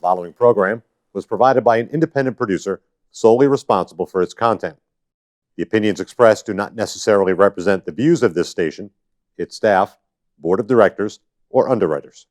following program was provided by an independent producer solely responsible for its content. The opinions expressed do not necessarily represent the views of this station, its staff, board of directors, or underwriters.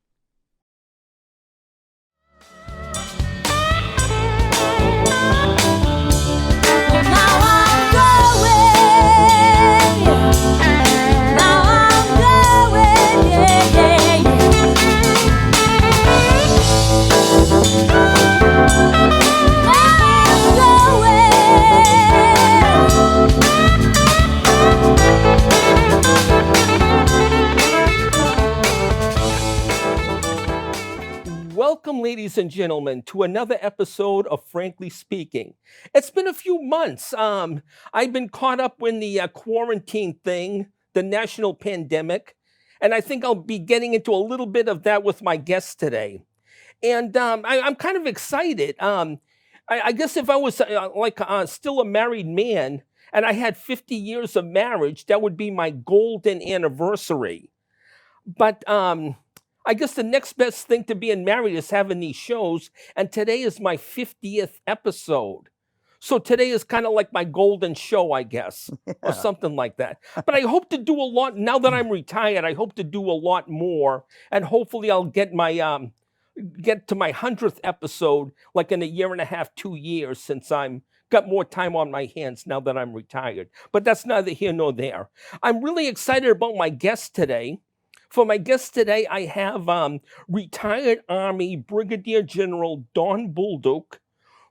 Welcome, ladies and gentlemen, to another episode of Frankly Speaking. It's been a few months. I've been caught up in the quarantine thing, the national pandemic, and I think I'll be getting into a little bit of that with my guest today. And I'm kind of excited. I guess if I was still a married man and I had 50 years of marriage, that would be my golden anniversary. But I guess the next best thing to being married is having these shows, and today is my 50th episode. So today is kind of like my golden show, I guess, or something like that. But I hope to do a lot, now that I'm retired, I hope to do a lot more, and hopefully I'll get my get to my 100th episode like in a year and a half, 2 years, since I'm got more time on my hands now that I'm retired. But that's neither here nor there. I'm really excited about my guest today. For my guest today, I have retired Army Brigadier General Don Bolduc,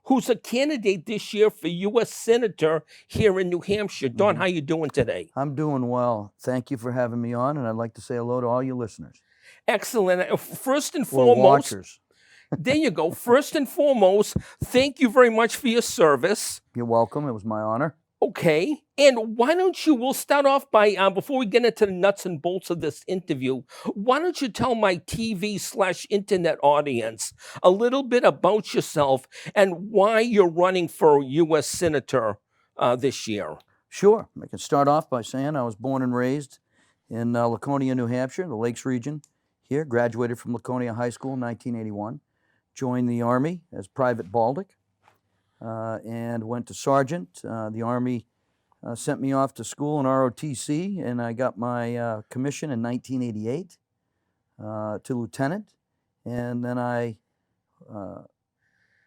who's a candidate this year for U.S. Senator here in New Hampshire. Don, how you doing today? I'm doing well. Thank you for having me on, and I'd like to say hello to all your listeners. Excellent. First and Or foremost, watchers. there you go. First and foremost, thank you very much for your service. You're welcome. It was my honor. Okay. And why don't we'll start off by, before we get into the nuts and bolts of this interview, why don't you tell my TV/internet audience a little bit about yourself and why you're running for U.S. Senator this year? Sure. I can start off by saying I was born and raised in Laconia, New Hampshire, the Lakes region here. Graduated from Laconia High School in 1981. Joined the Army as Private Bolduc and went to Sergeant. The Army sent me off to school in ROTC, and I got my commission in 1988 to lieutenant. And then I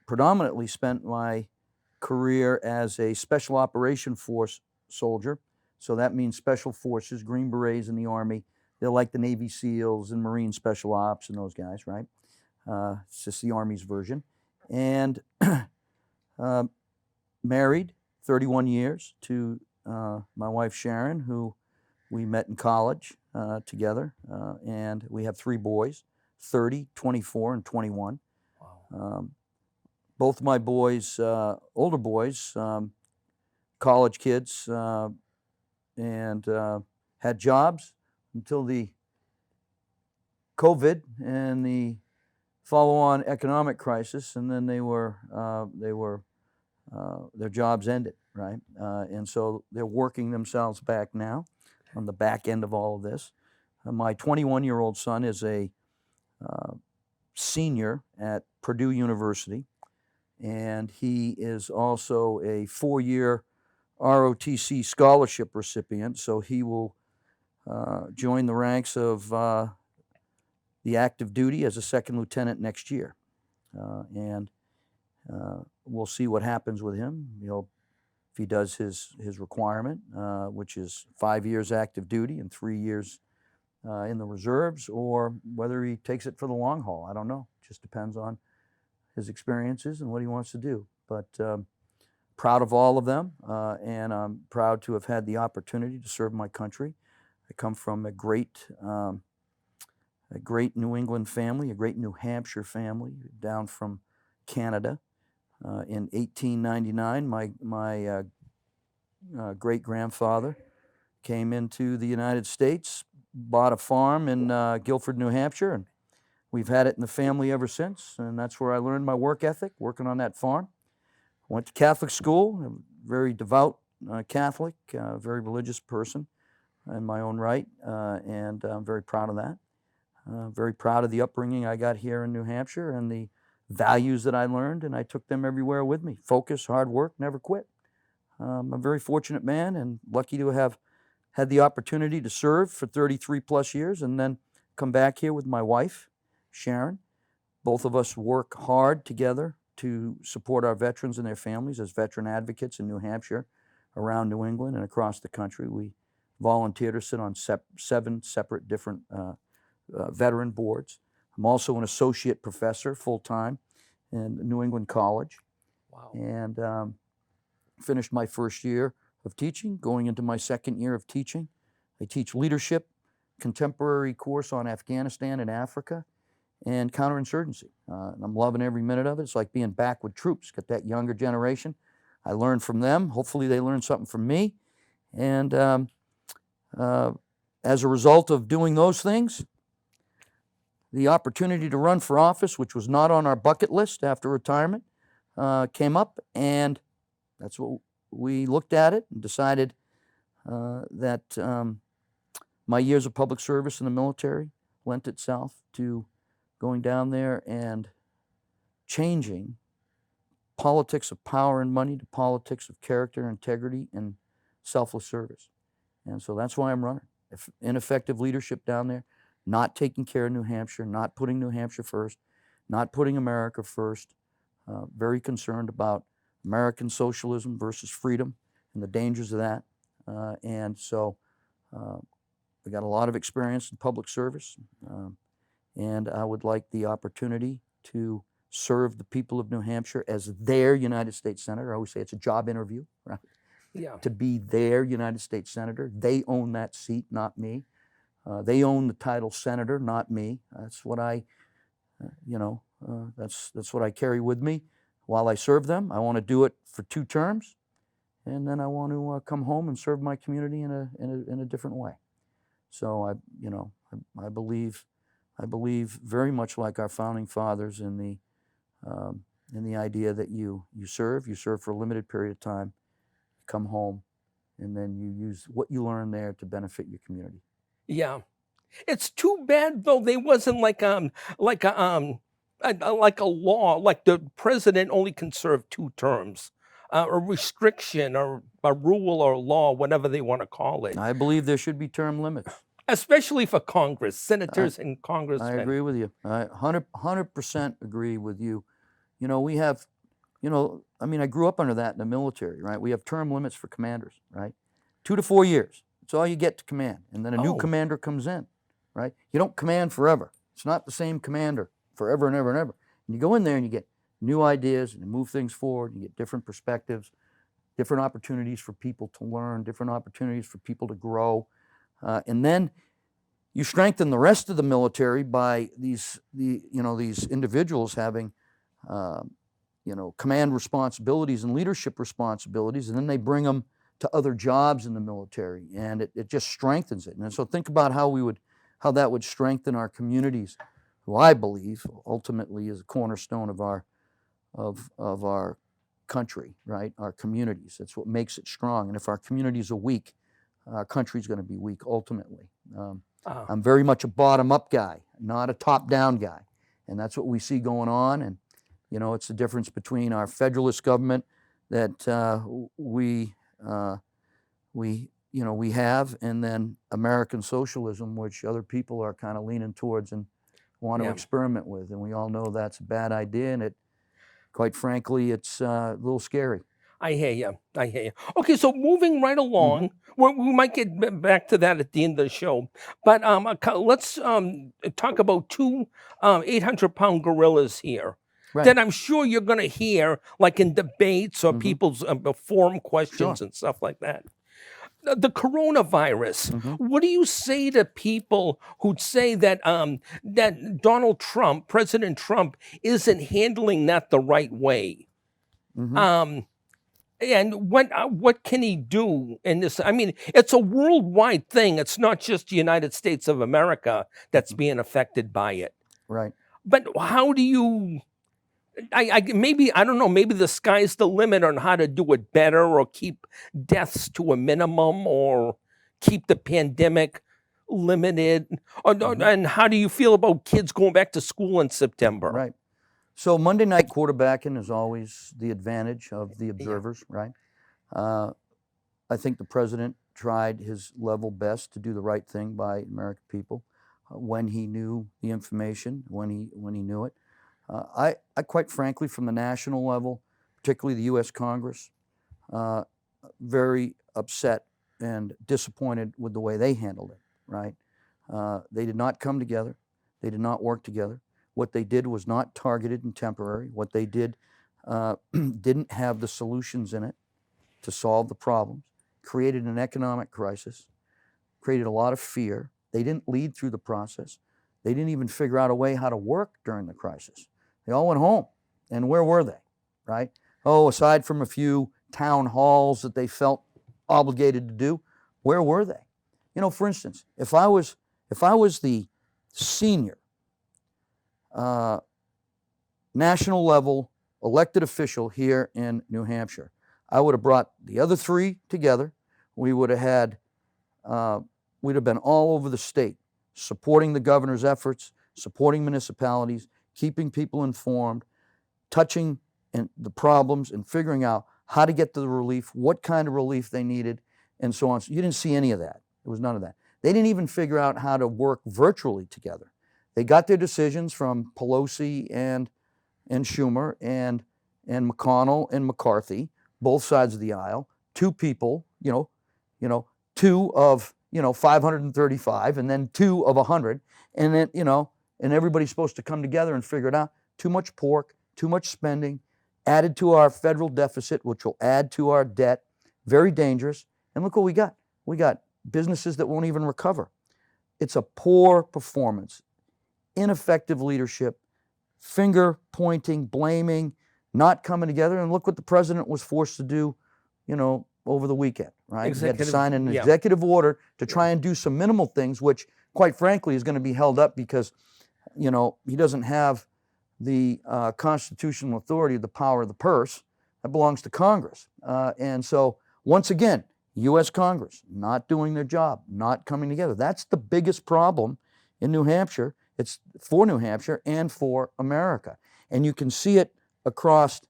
predominantly spent my career as a Special Operation Force soldier. So that means Special Forces, Green Berets in the Army. They're like the Navy SEALs and Marine Special Ops and those guys, right? It's just the Army's version. And married 31 years to my wife Sharon, who we met in college together, and we have 3 boys, 30, 24, and 21. Wow. Both my boys, older boys, college kids, and had jobs until the COVID and the follow-on economic crisis, and then their jobs ended, right? And so they're working themselves back now on the back end of all of this. My 21-year-old son is a senior at Purdue University, and he is also a 4-year ROTC scholarship recipient, so he will join the ranks of the active duty as a second lieutenant next year. And we'll see what happens with him. If he does his requirement, which is 5 years active duty and 3 years in the reserves, or whether he takes it for the long haul. I don't know. It just depends on his experiences and what he wants to do. But proud of all of them, and I'm proud to have had the opportunity to serve my country. I come from a great New England family, a great New Hampshire family, down from Canada. In 1899, my great-grandfather came into the United States, bought a farm in Guilford, New Hampshire, and we've had it in the family ever since, and that's where I learned my work ethic, working on that farm. Went to Catholic school, a very devout Catholic, very religious person in my own right, and I'm very proud of that. Very proud of the upbringing I got here in New Hampshire and the values that I learned, and I took them everywhere with me. Focus, hard work, never quit. I'm a very fortunate man and lucky to have had the opportunity to serve for 33 plus years and then come back here with my wife, Sharon. Both of us work hard together to support our veterans and their families as veteran advocates in New Hampshire, around New England, and across the country. We volunteer to sit on 7 separate different veteran boards. I'm also an associate professor full-time in New England College. Wow. And finished my first year of teaching, going into my second year of teaching. I teach leadership, contemporary course on Afghanistan and Africa, and counterinsurgency. And I'm loving every minute of it. It's like being back with troops. Got that younger generation. I learn from them. Hopefully they learn something from me. And as a result of doing those things, the opportunity to run for office, which was not on our bucket list after retirement, came up, and that's what we looked at it and decided that my years of public service in the military lent itself to going down there and changing politics of power and money to politics of character, integrity, and selfless service. And so that's why I'm running. Ineffective leadership down there, not taking care of New Hampshire, not putting New Hampshire first, not putting America first, very concerned about American socialism versus freedom and the dangers of that. And so I got a lot of experience in public service, and I would like the opportunity to serve the people of New Hampshire as their United States Senator. I always say it's a job interview, right? Yeah. To be their United States Senator. They own that seat, not me. They own the title Senator, not me. That's what I, that's what I carry with me while I serve them. I want to do it for 2 terms, and then I want to come home and serve my community in a different way. So I believe very much like our founding fathers in the idea that you serve for a limited period of time, come home, and then you use what you learn there to benefit your community. Yeah. It's too bad though there wasn't like a law, like the president only can serve 2 terms, a restriction or a rule or law, whatever they want to call it. I believe there should be term limits. Especially for Congress, senators and congressmen. I agree with you. I 100% agree with you. We have, I grew up under that in the military, right? We have term limits for commanders, right? 2 to 4 years. That's all you get to command. And then a new commander comes in, right? You don't command forever. It's not the same commander forever and ever and ever. And you go in there and you get new ideas and you move things forward. You get different perspectives, different opportunities for people to learn, different opportunities for people to grow. And then you strengthen the rest of the military by these individuals having, command responsibilities and leadership responsibilities, and then they bring them to other jobs in the military, and it just strengthens it. And so think about how that would strengthen our communities, who I believe ultimately is a cornerstone of our country, right? Our communities. That's what makes it strong. And if our communities are weak, our country's going to be weak ultimately. I'm very much a bottom-up guy, not a top-down guy. And that's what we see going on. And, it's the difference between our federalist government that we have, and then American socialism, which other people are kind of leaning towards and want to experiment with. And we all know that's a bad idea, and quite frankly, it's a little scary. I hear you. Okay, so moving right along, we might get back to that at the end of the show, but let's talk about 2 800-pound gorillas here that I'm sure you're going to hear, like in debates or people's forum questions and stuff like that. The coronavirus. What do you say to people who'd say that that Donald Trump, President Trump, isn't handling that the right way? And what can he do in this? I mean, it's a worldwide thing. It's not just the United States of America that's being affected by it. Right. But how do you, I don't know, maybe the sky's the limit on how to do it better, or keep deaths to a minimum, or keep the pandemic limited. And how do you feel about kids going back to school in September? Right. So Monday night quarterbacking is always the advantage of the observers, right? I think the president tried his level best to do the right thing by American people when he knew the information, when he knew it. I quite frankly, from the national level, particularly the U.S. Congress, very upset and disappointed with the way they handled it, right? They did not come together. They did not work together. What they did was not targeted and temporary. What they did didn't have the solutions in it to solve the problems, created an economic crisis, created a lot of fear. They didn't lead through the process. They didn't even figure out a way how to work during the crisis. They all went home. And where were they, right? Oh, aside from a few town halls that they felt obligated to do, where were they? You know, for instance, if I was the senior national level elected official here in New Hampshire, I would have brought the other three together. We would have had, we'd have been all over the state, supporting the governor's efforts, supporting municipalities, keeping people informed, touching the problems and figuring out how to get to the relief, what kind of relief they needed, and so on. So you didn't see any of that. There was none of that. They didn't even figure out how to work virtually together. They got their decisions from Pelosi and Schumer and McConnell and McCarthy, both sides of the aisle. Two people, two of 535, and then two of 100, and then and everybody's supposed to come together and figure it out. Too much pork, too much spending, added to our federal deficit, which will add to our debt. Very dangerous. And look what we got. We got businesses that won't even recover. It's a poor performance, ineffective leadership, finger pointing, blaming, not coming together. And look what the president was forced to do, over the weekend, right? He had to sign an executive order to try and do some minimal things, which, quite frankly, is going to be held up because, he doesn't have the constitutional authority, the power of the purse. That belongs to Congress. And so, once again, U.S. Congress not doing their job, not coming together. That's the biggest problem in New Hampshire. It's for New Hampshire and for America. And you can see it across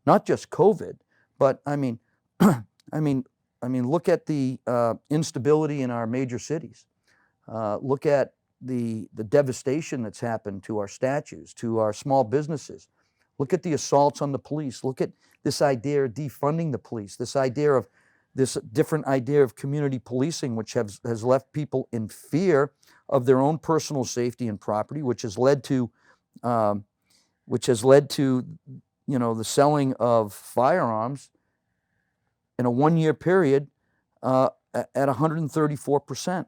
not just COVID, but look at the instability in our major cities. Look at the devastation that's happened to our statues, to our small businesses. Look at the assaults on the police. Look at this idea of defunding the police, this different idea of community policing, which has left people in fear of their own personal safety and property, which has led to the selling of firearms in a 1-year period at 134%,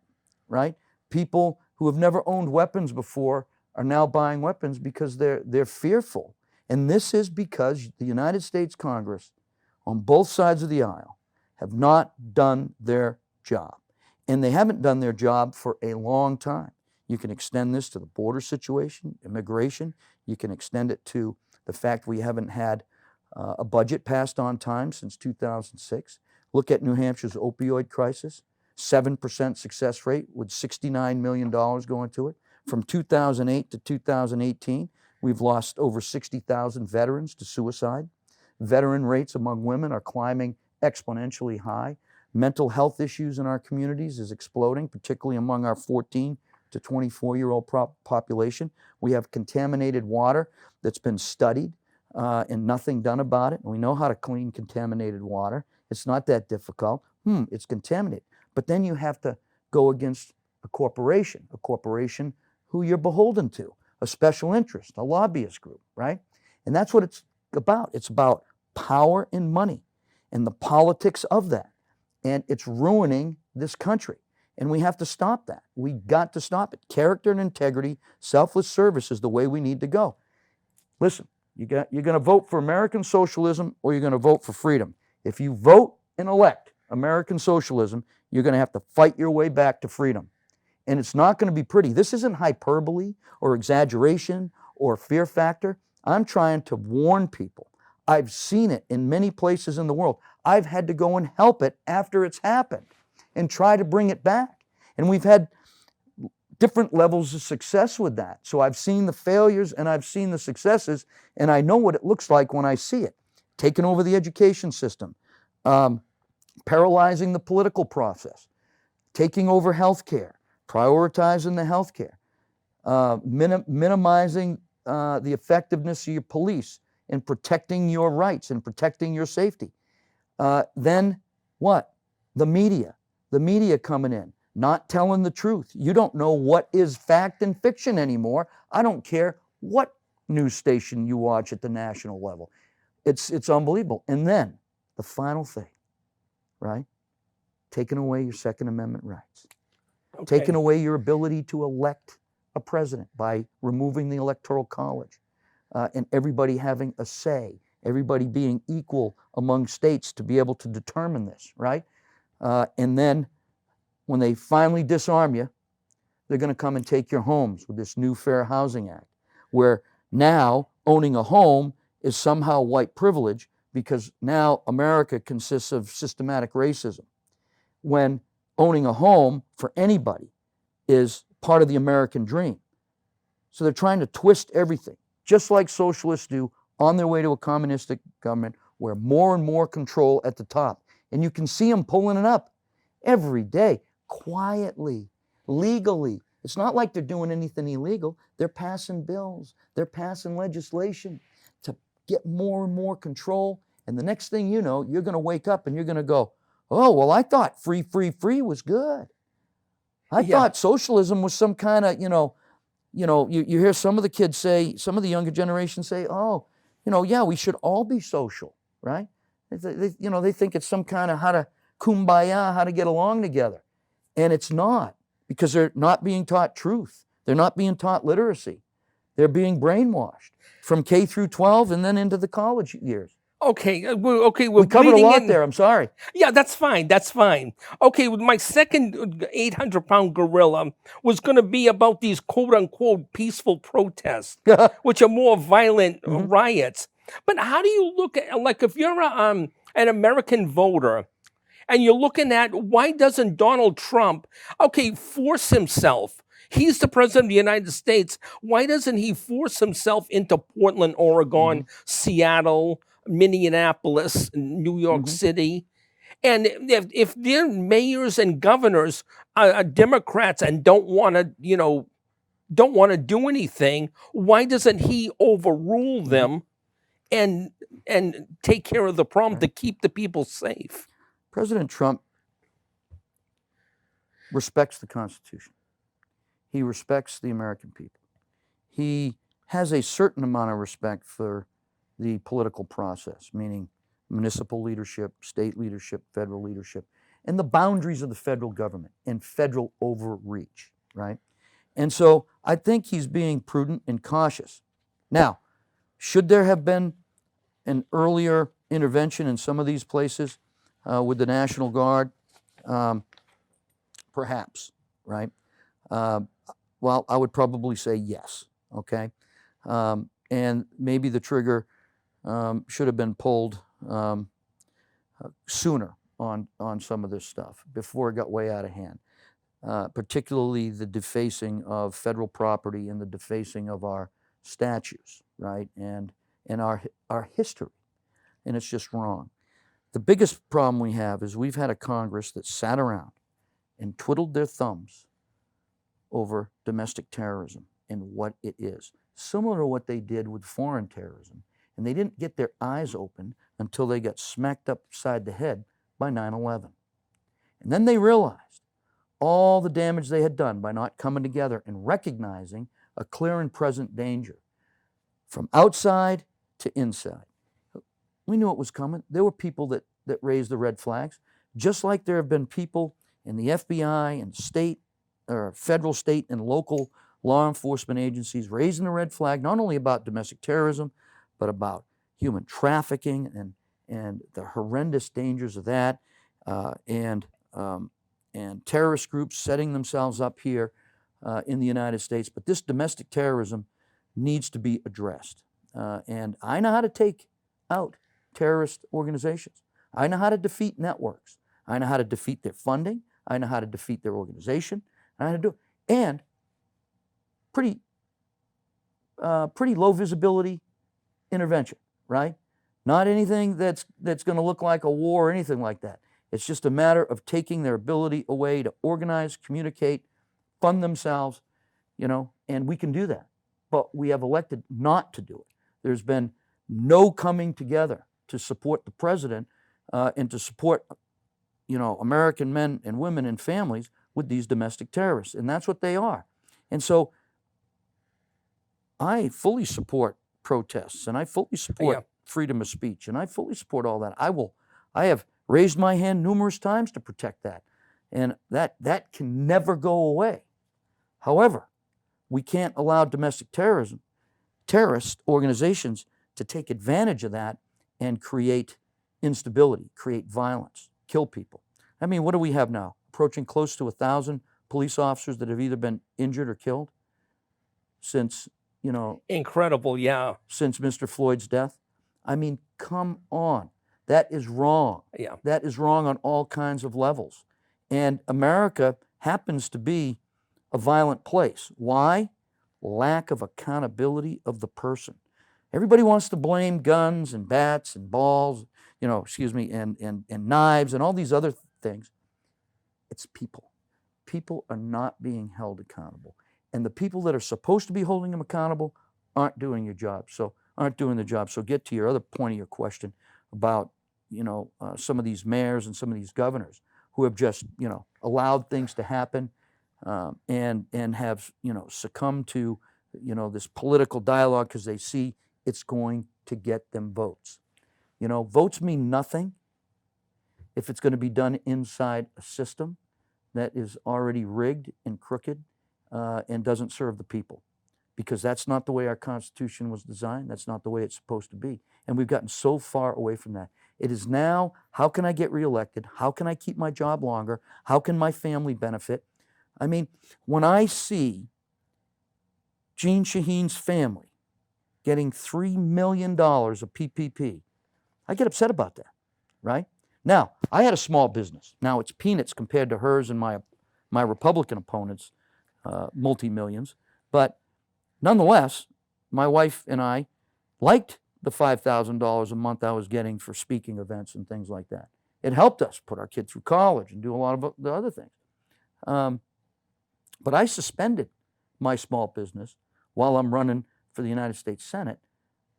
right? People who have never owned weapons before are now buying weapons because they're fearful. And this is because the United States Congress, on both sides of the aisle, have not done their job. And they haven't done their job for a long time. You can extend this to the border situation, immigration. You can extend it to the fact we haven't had a budget passed on time since 2006. Look at New Hampshire's opioid crisis, 7% success rate with $69 million going to it. From 2008 to 2018, we've lost over 60,000 veterans to suicide. Veteran rates among women are climbing exponentially high. Mental health issues in our communities is exploding, particularly among our 14 to 24-year-old population. We have contaminated water that's been studied and nothing done about it. And we know how to clean contaminated water. It's not that difficult. It's contaminated. But then you have to go against a corporation who you're beholden to, a special interest, a lobbyist group, right? And that's what it's about. It's about power and money and the politics of that. And it's ruining this country. And we have to stop that. We got to stop it. Character and integrity, selfless service is the way we need to go. Listen, you're going to vote for American socialism or you're going to vote for freedom. If you vote and elect American socialism, you're going to have to fight your way back to freedom. And it's not going to be pretty. This isn't hyperbole or exaggeration or fear factor. I'm trying to warn people. I've seen it in many places in the world. I've had to go and help it after it's happened and try to bring it back. And we've had different levels of success with that. So I've seen the failures and I've seen the successes, and I know what it looks like when I see it. Taking over the education system, paralyzing the political process, taking over healthcare, prioritizing the healthcare, minimizing the effectiveness of your police in protecting your rights and protecting your safety. Then what? The media coming in, not telling the truth. You don't know what is fact and fiction anymore. I don't care what news station you watch at the national level. It's unbelievable. And then the final thing, right? Taking away your Second Amendment rights. Okay. Taking away your ability to elect a president by removing the Electoral College, and everybody having a say, everybody being equal among states to be able to determine this, right? And then when they finally disarm you, they're going to come and take your homes with this new Fair Housing Act, where now owning a home is somehow white privilege because now America consists of systematic racism, when owning a home for anybody is part of the American dream. So they're trying to twist everything, just like socialists do on their way to a communistic government where more and more control at the top. And you can see them pulling it up every day, quietly, legally. It's not like they're doing anything illegal. They're passing bills. They're passing legislation to get more and more control. And the next thing you know, you're going to wake up and you're going to go, oh, well, I thought free was good. I thought socialism was some kind of, you hear some of the kids say, some of the younger generation say, oh, yeah, we should all be social, right? They think it's some kind of how to kumbaya, how to get along together. And it's not, because they're not being taught truth. They're not being taught literacy. They're being brainwashed from K through 12 and then into the college years. Okay, we covered a lot there. I'm sorry. Yeah, that's fine. That's fine. Okay, my second 800-pound gorilla was going to be about these quote-unquote peaceful protests, which are more violent riots. But how do you look at, like, if you're an American voter and you're looking at why doesn't Donald Trump, force himself? He's the president of the United States. Why doesn't he force himself into Portland, Oregon, Seattle, Minneapolis, New York City? And if their mayors and governors are Democrats and don't want to do anything, why doesn't he overrule them and take care of the problem to keep the people safe? President Trump respects the Constitution. He respects the American people. He has a certain amount of respect for the political process, meaning municipal leadership, state leadership, federal leadership, and the boundaries of the federal government and federal overreach, right? And so I think he's being prudent and cautious. Now, should there have been an earlier intervention in some of these places with the National Guard? Perhaps, right? Well, I would probably say yes, okay? And maybe the trigger should have been pulled sooner on some of this stuff before it got way out of hand, particularly the defacing of federal property and the defacing of our statues, right? And our history, and it's just wrong. The biggest problem we have is we've had a Congress that sat around and twiddled their thumbs over domestic terrorism and what it is, similar to what they did with foreign terrorism. And they didn't get their eyes open until they got smacked upside the head by 9/11. And then they realized all the damage they had done by not coming together and recognizing a clear and present danger from outside to inside. We knew it was coming. There were people that raised the red flags, just like there have been people in the FBI and state, or federal, state, and local law enforcement agencies raising the red flag, not only about domestic terrorism, but about human trafficking and the horrendous dangers of that, and terrorist groups setting themselves up here in the United States. But this domestic terrorism needs to be addressed. And I know how to take out terrorist organizations. I know how to defeat networks. I know how to defeat their funding. I know how to defeat their organization. I know how to do it. And pretty pretty low visibility intervention, right? Not anything that's going to look like a war or anything like that. It's just a matter of taking their ability away to organize, communicate, fund themselves, and we can do that. But we have elected not to do it. There's been no coming together to support the president and to support, American men and women and families with these domestic terrorists. And that's what they are. And so I fully support protests, and I fully support freedom of speech, and I fully support all that. I have raised my hand numerous times to protect that, and that can never go away. However, we can't allow domestic terrorist organizations to take advantage of that and create instability, create violence, kill people. I mean, what do we have now? Approaching close to 1,000 police officers that have either been injured or killed since, Incredible, yeah. since Mr. Floyd's death. I mean, come on. That is wrong. Yeah. That is wrong on all kinds of levels. And America happens to be a violent place. Why? Lack of accountability of the person. Everybody wants to blame guns and bats and balls, and knives and all these other things. It's people. People are not being held accountable. And the people that are supposed to be holding them accountable aren't doing the job. So get to your other point of your question about, some of these mayors and some of these governors who have just, allowed things to happen and have, succumbed to, this political dialogue because they see it's going to get them votes. Votes mean nothing if it's going to be done inside a system that is already rigged and crooked and doesn't serve the people, because that's not the way our Constitution was designed. That's not the way it's supposed to be. And we've gotten so far away from that. It is now, how can I get reelected? How can I keep my job longer? How can my family benefit? I mean, when I see Gene Shaheen's family getting $3 million of PPP, I get upset about that, right? Now, I had a small business. Now it's peanuts compared to hers and my Republican opponents' multi-millions. But nonetheless, my wife and I liked the $5,000 a month I was getting for speaking events and things like that. It helped us put our kid through college and do a lot of the other things. But I suspended my small business while I'm running for the United States Senate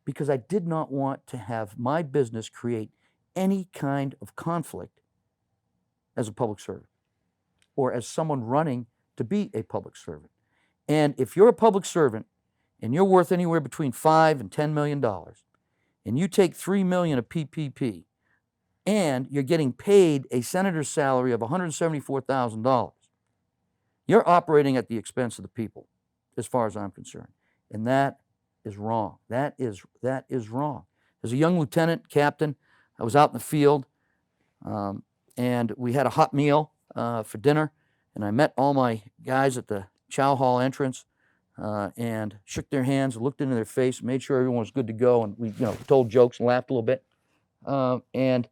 because I did not want to have my business create any kind of conflict as a public servant or as someone running to be a public servant. And if you're a public servant and you're worth anywhere between $5 and $10 million, and you take $3 million of PPP, and you're getting paid a senator's salary of $174,000, you're operating at the expense of the people, as far as I'm concerned. And that is wrong. That is wrong. As a young lieutenant, captain, I was out in the field, and we had a hot meal for dinner, and I met all my guys at the chow hall entrance, and shook their hands, looked into their face, made sure everyone was good to go, and we, told jokes and laughed a little bit. And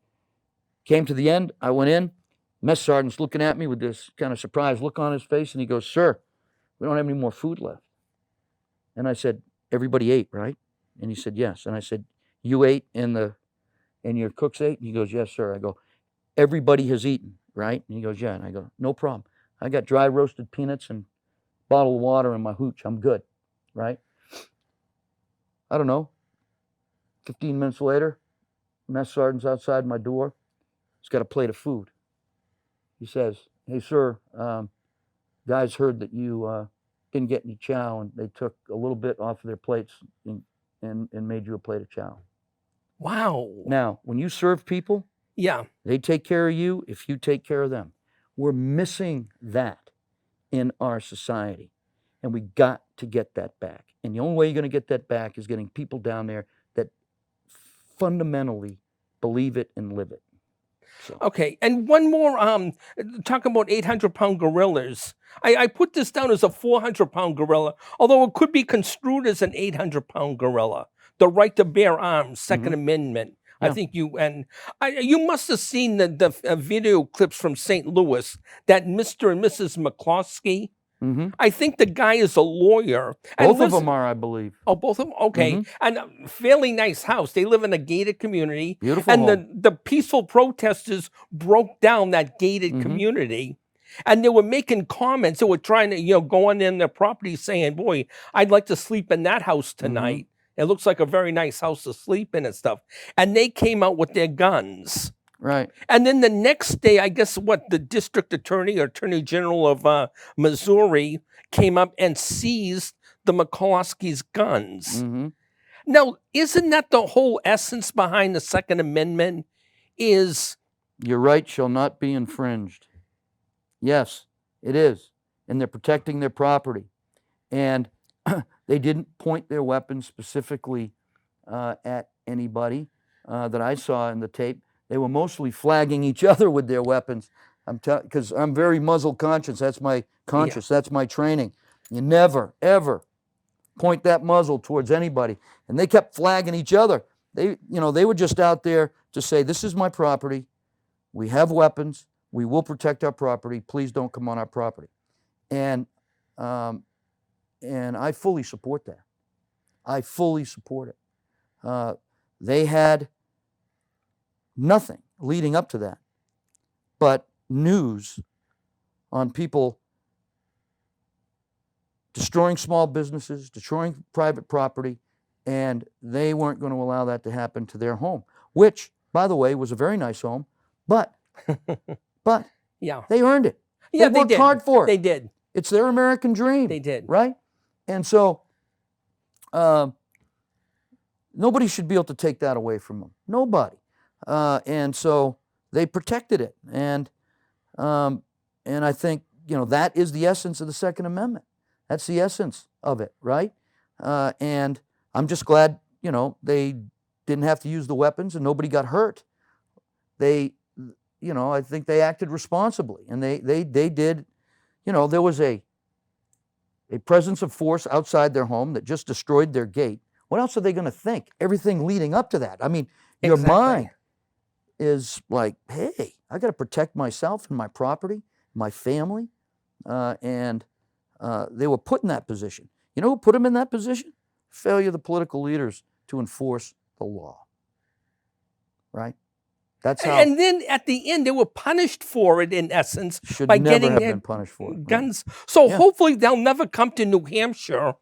came to the end, I went in, mess sergeant's looking at me with this kind of surprised look on his face, and he goes, "Sir, we don't have any more food left." And I said, "Everybody ate, right?" And he said, "Yes." And I said, "You ate and your cooks ate?" And he goes, "Yes, sir." I go, "Everybody has eaten, right?" And he goes, "Yeah." And I go, "No problem. I got dry roasted peanuts and bottle of water and my hooch. I'm good," right? I don't know. 15 minutes later, mess sergeant's outside my door. He's got a plate of food. He says, "Hey, sir, guys heard that you didn't get any chow, and they took a little bit off of their plates and made you a plate of chow." Wow. Now, when you serve people, Yeah. they take care of you if you take care of them. We're missing that in our society, and we got to get that back. And the only way you're going to get that back is getting people down there that fundamentally believe it and live it. So. Okay, and one more, talking about 800-pound gorillas. I put this down as a 400-pound gorilla, although it could be construed as an 800-pound gorilla. The right to bear arms, 2nd Amendment. Yeah. I think you must have seen the video clips from St. Louis that Mr. and Mrs. McCloskey Mm-hmm. I think the guy is a lawyer. and Both of lives- them are, I believe. Oh, both of them? Okay. And a fairly nice house. They live in a gated community. Beautiful And home. the peaceful protesters broke down that gated community. And they were making comments. They were trying to, go on in their property saying, boy, I'd like to sleep in that house tonight. It looks like a very nice house to sleep in and stuff. And they came out with their guns. Right. And then the next day, I guess the district attorney or attorney general of Missouri came up and seized the McCloskey's guns. Mm-hmm. Now, isn't that the whole essence behind the Second Amendment? Is Your right shall not be infringed. Yes, it is. And they're protecting their property. And they didn't point their weapons specifically at anybody that I saw in the tape. They were mostly flagging each other with their weapons. Because I'm very muzzle conscious. That's my conscious. That's my training. You never, ever point that muzzle towards anybody. And they kept flagging each other. They were just out there to say, this is my property. We have weapons. We will protect our property. Please don't come on our property. And I fully support that. I fully support it. They had nothing leading up to that but news on people destroying small businesses, destroying private property, and they weren't going to allow that to happen to their home, which, by the way, was a very nice home, but yeah, they earned it. Yeah, they worked hard for it. They did. It's their American dream. They did. Right? And so nobody should be able to take that away from them. Nobody. And so they protected it. And I think, that is the essence of the Second Amendment. That's the essence of it, right? And I'm just glad, they didn't have to use the weapons and nobody got hurt. They, I think they acted responsibly, and they did, there was a presence of force outside their home that just destroyed their gate. What else are they going to think? Everything leading up to that. I mean, your mind is like, hey, I got to protect myself and my property, my family, and they were put in that position. You know who put them in that position? Failure of the political leaders to enforce the law. Right? That's how. And then at the end, they were punished for it, in essence, should by never getting have their been punished for it. guns. So hopefully they'll never come to New Hampshire,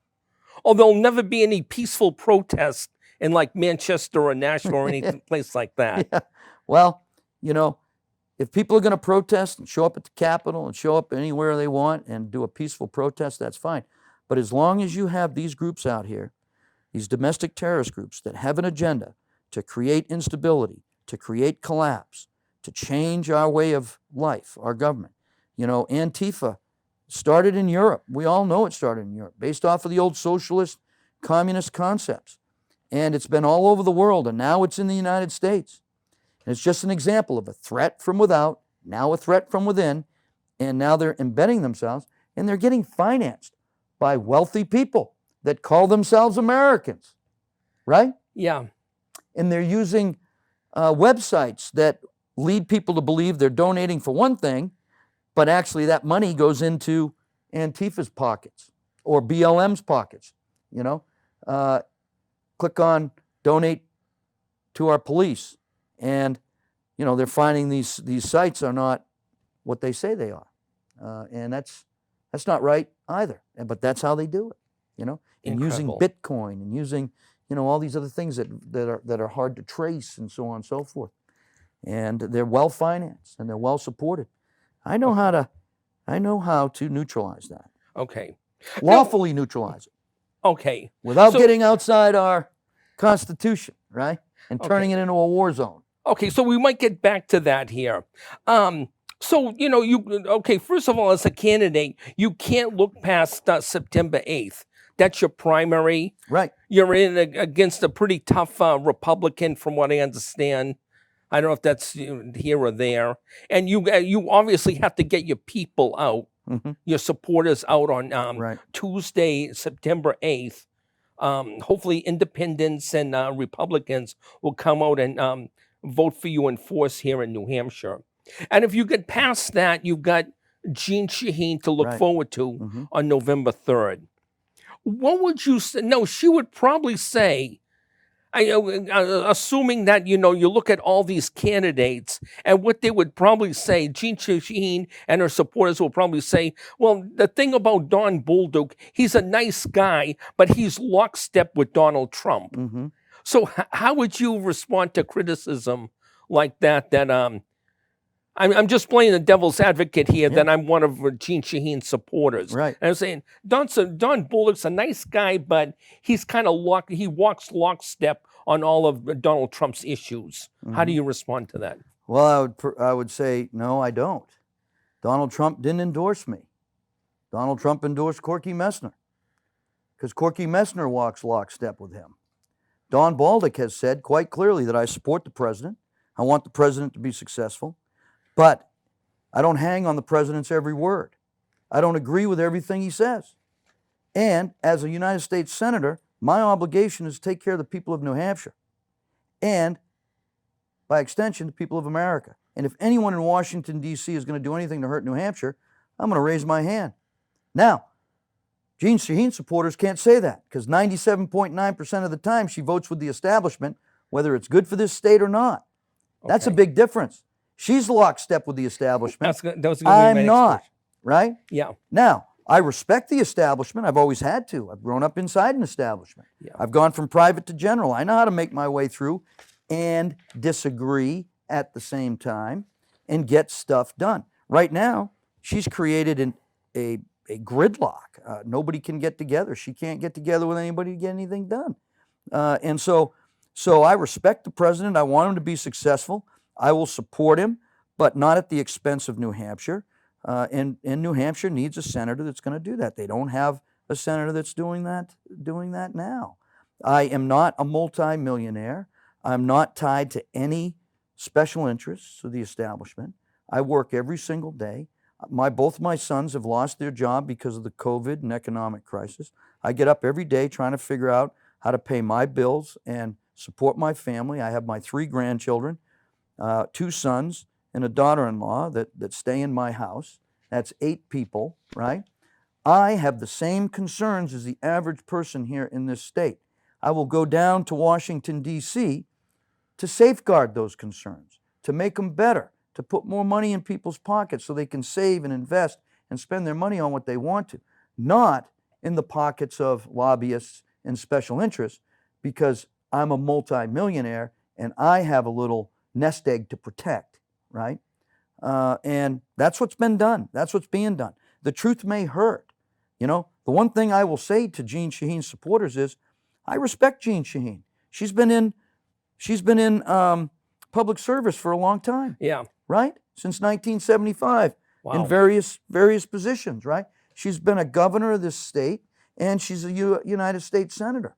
or there'll never be any peaceful protest in like Manchester or Nashua or any place like that. Yeah. Well, if people are going to protest and show up at the Capitol and show up anywhere they want and do a peaceful protest, that's fine. But as long as you have these groups out here, these domestic terrorist groups that have an agenda to create instability, to create collapse, to change our way of life, our government. Antifa started in Europe. We all know it started in Europe, based off of the old socialist, communist concepts. And it's been all over the world, and now it's in the United States. And it's just an example of a threat from without, now a threat from within, and now they're embedding themselves, and they're getting financed by wealthy people that call themselves Americans, right? Yeah. And they're using websites that lead people to believe they're donating for one thing, but actually that money goes into Antifa's pockets or BLM's pockets. Click on donate to our police, and they're finding these sites are not what they say they are, and that's not right either. But that's how they do it, and using Incredible. Bitcoin and using all these other things that are hard to trace and so on and so forth. And they're well financed and they're well supported. I know how to neutralize that. Okay. Lawfully neutralize it. Okay. Without So- getting outside our Constitution, right? And turning it into a war zone. Okay, so we might get back to that here. First of all, as a candidate, you can't look past September 8th. That's your primary. Right. You're in against a pretty tough Republican, from what I understand. I don't know if that's here or there. And you obviously have to get your people out, your supporters out on Tuesday, September 8th. Hopefully independents and Republicans will come out and vote for you in force here in New Hampshire. And if you get past that, you've got Jean Shaheen to look Right. forward to Mhm. on November 3rd. What would you say? No, she would probably say, assuming that, you look at all these candidates and what they would probably say, Jean Shaheen and her supporters will probably say, well, the thing about Don Bolduc, he's a nice guy, but he's lockstep with Donald Trump. Mhm. So how would you respond to criticism like that? I'm just playing the devil's advocate here. Yeah. That I'm one of Jean Shaheen's supporters. Right. And I'm saying Don Bullock's a nice guy, but he's kind of he walks lockstep on all of Donald Trump's issues. How do Mhm. you respond to that? Well, I would say no, I don't. Donald Trump didn't endorse me. Donald Trump endorsed Corky Messner because Corky Messner walks lockstep with him. Don Bolduc has said quite clearly that I support the president. I want the president to be successful, but I don't hang on the president's every word. I don't agree with everything he says. And as a United States Senator, my obligation is to take care of the people of New Hampshire and, by extension, the people of America. And if anyone in Washington, D.C. is going to do anything to hurt New Hampshire, I'm going to raise my hand. Now, Jean Shaheen supporters can't say that because 97.9% of the time she votes with the establishment, whether it's good for this state or not. That's a Okay. big difference. She's lockstep with the establishment. That was gonna be my I'm next not, question. right? Yeah. Now, I respect the establishment. I've always had to. I've grown up inside an establishment. Yeah. I've gone from private to general. I know how to make my way through and disagree at the same time and get stuff done. Right now, she's created a gridlock. Nobody can get together. She can't get together with anybody to get anything done. And so I respect the president. I want him to be successful. I will support him, but not at the expense of New Hampshire. And New Hampshire needs a senator that's going to do that. They don't have a senator that's doing that now. I am not a multimillionaire. I'm not tied to any special interests of the establishment. I work every single day. Both my sons have lost their job because of the COVID and economic crisis. I get up every day trying to figure out how to pay my bills and support my family. I have my 3 grandchildren, 2 sons, and a daughter-in-law that stay in my house. That's 8 people, right? I have the same concerns as the average person here in this state. I will go down to Washington, D.C. to safeguard those concerns, to make them better, to put more money in people's pockets so they can save and invest and spend their money on what they want to, not in the pockets of lobbyists and special interests, because I'm a multimillionaire and I have a little nest egg to protect, right? And that's what's been done. That's what's being done. The truth may hurt. You know, the one thing I will say to Jean Shaheen's supporters is, I respect Jean Shaheen. She's been in public service for a long time. Yeah. Right? Since 1975 Wow. in various positions, right? She's been a governor of this state and she's a United States Senator.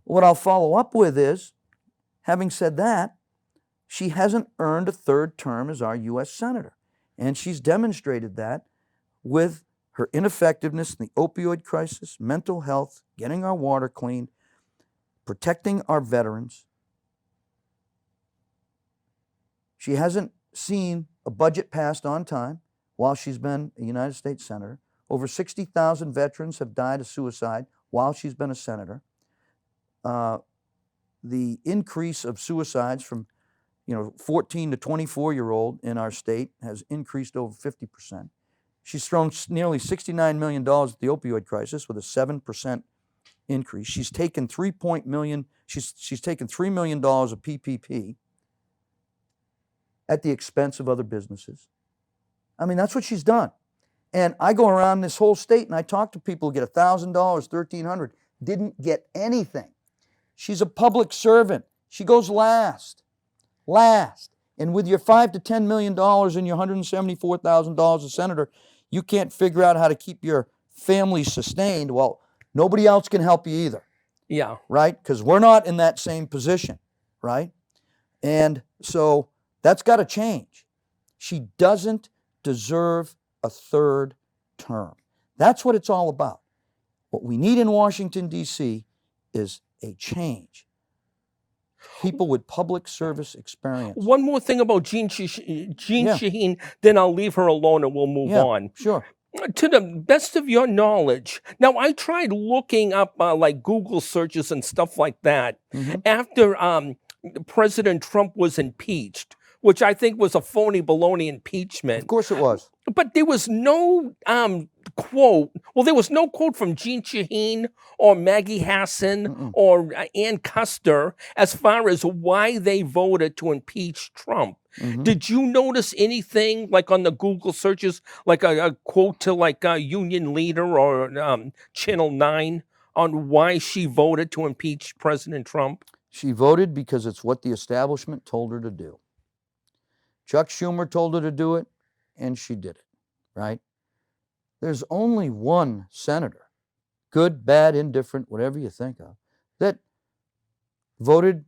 What I'll follow up with is, having said that, she hasn't earned a 3rd term as our U.S. Senator. And she's demonstrated that with her ineffectiveness in the opioid crisis, mental health, getting our water clean, protecting our veterans. She hasn't seen a budget passed on time while she's been a United States Senator. Over 60,000 veterans have died of suicide while she's been a senator. The increase of suicides from 14 to 24-year-old in our state has increased over 50%. She's thrown nearly $69 million at the opioid crisis with a 7% increase. She's taken $3 million of PPP at the expense of other businesses. I mean, that's what she's done. And I go around this whole state and I talk to people who get $1,000, $1,300, didn't get anything. She's a public servant. She goes last. And with your $5 to $10 million and your $174,000 a senator, you can't figure out how to keep your family sustained. Well, nobody else can help you either. Yeah. Right? Because we're not in that same position, right? And so that's got to change. She doesn't deserve a 3rd term. That's what it's all about. What we need in Washington, D.C. is a change. People with public service experience. One more thing about Jean Yeah. Shaheen, then I'll leave her alone and we'll move Yeah, on. sure. To the best of your knowledge, now I tried looking up like Google searches and stuff like that hmm after President Trump was impeached, which I think was a phony baloney Of impeachment. course it was. But there was no quote. Well, there was no quote from Jean Shaheen or Maggie Hassan Mm-mm. or Ann Custer as far as why they voted to impeach Trump. Mhm. Did you notice anything like on the Google searches, like a quote to like a union leader or Channel 9 on why she voted to impeach President Trump? She voted because it's what the establishment told her to do. Chuck Schumer told her to do it, and she did it, right? There's only one senator, good, bad, indifferent, whatever you think of, that voted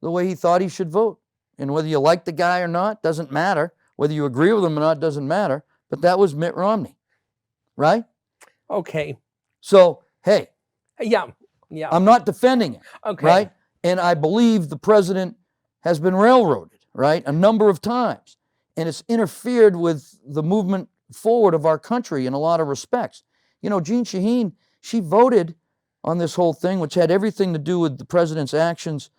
the way he thought he should vote. And whether you like the guy or not, doesn't matter. Whether you agree with him or not, doesn't matter. But that was Mitt Romney, right? Okay. So, hey, Yeah. Yeah. I'm not defending it, Okay. right? And I believe the president has been railroaded, right, a number of times. And it's interfered with the movement forward of our country in a lot of respects. You know, Jean Shaheen, she voted on this whole thing, which had everything to do with the president's actions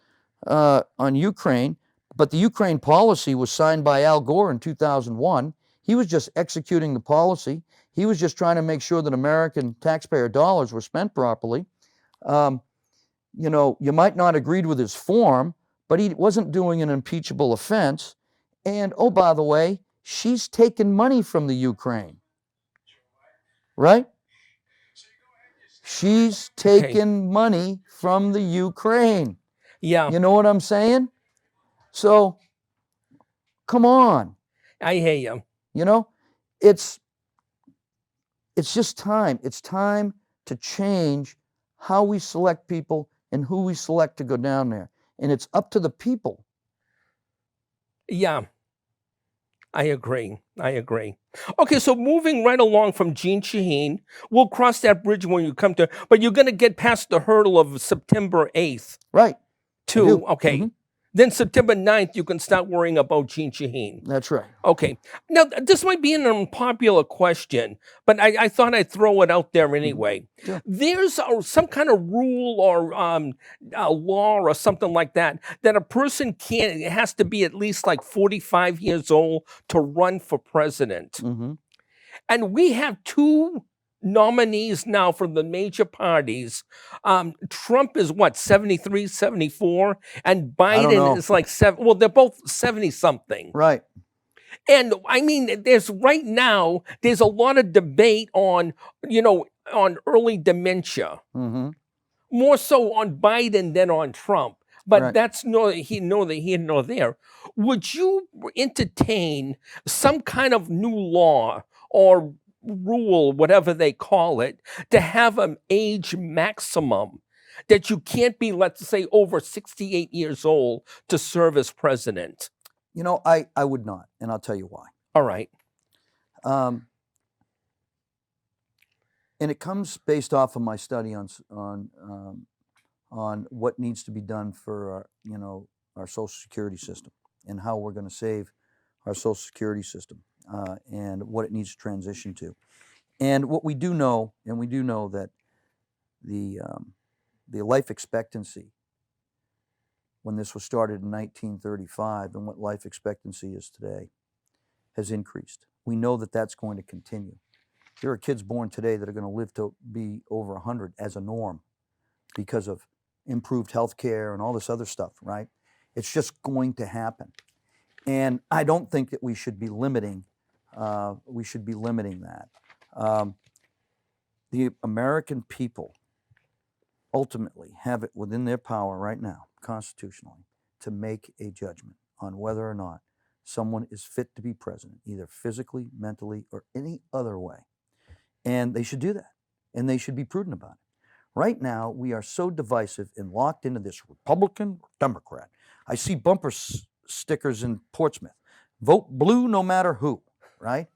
on Ukraine. But the Ukraine policy was signed by Al Gore in 2001. He was just executing the policy. He was just trying to make sure that American taxpayer dollars were spent properly. You know, you might not agreed with his form, but he wasn't doing an impeachable offense. And oh, by the way, she's taken money from the Ukraine, right? She's taken money from the Ukraine. Yeah. You know what I'm saying? So, come on. I hear you. You know, it's just time. It's time to change how we select people and who we select to go down there. And it's up to the people. Yeah. I agree. I agree. Okay, so moving right along from Jean Shaheen, we'll cross that bridge when you come to, but you're going to get past the hurdle of September 8th Right. to, do. okay. Mhm. Then September 9th, you can start worrying about Jean Shaheen. That's right. Okay. Now, this might be an unpopular question, but I thought I'd throw it out there anyway. Sure. There's some kind of rule or a law or something like that a person has to be at least like 45 years old to run for president. Mm-hmm. And we have two nominees now from the major parties. Trump is what, 73, 74? And know. Biden is like well, they're both 70 something. Right. And I mean, there's a lot of debate on, on early dementia, Mm-hmm. more so on Biden than on Trump. But Right. that's neither here nor there. Would you entertain some kind of new law or rule, whatever they call it, to have an age maximum that you can't be, let's say, over 68 years old to serve as president? You know, I would not, and I'll tell you why. All right. And it comes based off of my study on what needs to be done for our Social Security system and how we're going to save our Social Security system and what it needs to transition to. And what we do know, that the life expectancy when this was started in 1935 and what life expectancy is today has increased. We know that that's going to continue. There are kids born today that are going to live to be over 100 as a norm because of improved health care and all this other stuff, right? It's just going to happen. And I don't think that we should be limiting that. The American people ultimately have it within their power right now, constitutionally, to make a judgment on whether or not someone is fit to be president, either physically, mentally, or any other way. And they should do that. And they should be prudent about it. Right now, we are so divisive and locked into this Republican, Democrat. I see bumper stickers in Portsmouth. Vote blue no matter who, right?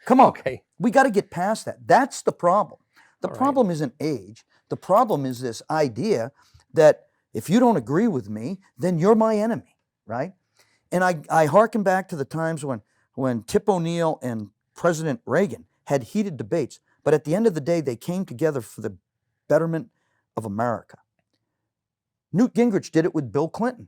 Come on. Okay. We got to get past that. That's the problem. The All right. problem isn't age. The problem is this idea that If you don't agree with me, then you're my enemy, right? And I hearken back to the times when Tip O'Neill and President Reagan had heated debates, but at the end of the day, they came together for the betterment of America. Newt Gingrich did it with Bill Clinton.